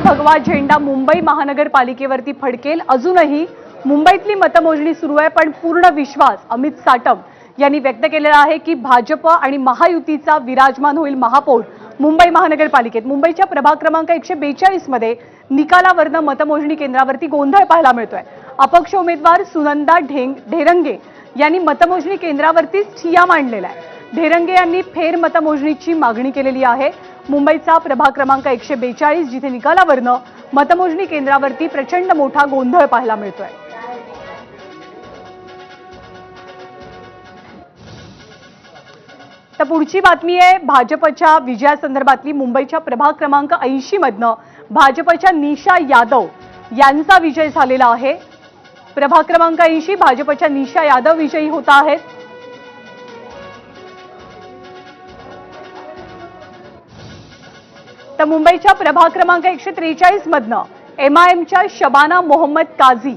भगवा झेंडा मुंबई महानगरपालिकेवरती फडकेल। अजूनही मुंबईतली मतमोजणी सुरू आहे, पण पूर्ण विश्वास अमित साटम यांनी व्यक्त केलेला आहे की भाजप आणि महायुतीचा विराजमान होईल महापौर मुंबई महानगरपालिकेत। मुंबईच्या प्रभाग क्रमांक 142 मध्ये निकालावरनं मतमोजणी केंद्रावरती गोंधळ पाहायला मिळतोय। अपक्ष उमेदवार सुनंदा ढेरंगे यांनी मतमोजणी केंद्रावरतीच ठिय्या मांडलेला आहे। ढेरंगे यांनी फेर मतमोजणीची मागणी केलेली आहे। मुंबईचा प्रभाग क्रमांक 142 जिथे निकालावरनं मतमोजणी केंद्रावरती प्रचंड मोठा गोंधळ पाहायला मिळतोय। तर पुढची बातमी आहे भाजपच्या विजयासंदर्भातली। मुंबईच्या प्रभाग क्रमांक 80 मधनं भाजपच्या निशा यादव यांचा विजय झालेला आहे। प्रभाग क्रमांक 80 भाजपच्या निशा यादव विजयी होत आहेत। तर मुंबईच्या प्रभाग क्रमांक 143 मधनं एमआयएमच्या शबाना मोहम्मद काझी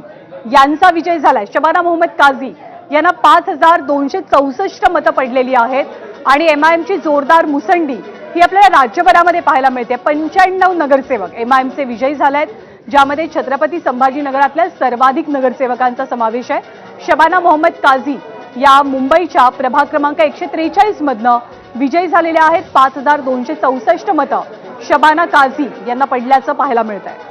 यांचा विजय झालाय। शबाना मोहम्मद काझी यांना 5264 मतं पडलेली आहेत आणि एमआयएमची जोरदार मुसंडी ही आपल्याला राज्यभरामध्ये पाहायला मिळते। 95 नगरसेवक एमआयएमचे विजयी झालेत, ज्यामध्ये छत्रपती संभाजीनगरातल्या सर्वाधिक नगरसेवकांचा समावेश आहे। शबाना मोहम्मद काझी या मुंबईच्या प्रभाग क्रमांक 143 मधनं विजयी झालेल्या आहेत। 5264 मतं शबाना काझी यांना पडल्याचं पाहायला मिळत आहे।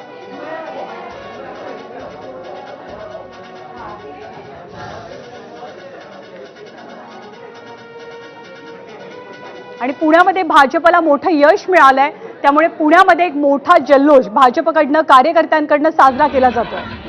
आणि पुण्यामध्ये भाजपला मोठं यश मिळालंय, त्यामुळे पुण्यामध्ये एक मोठा जल्लोष भाजपकडनं कार्यकर्त्यांकडनं साजरा केला जातोय।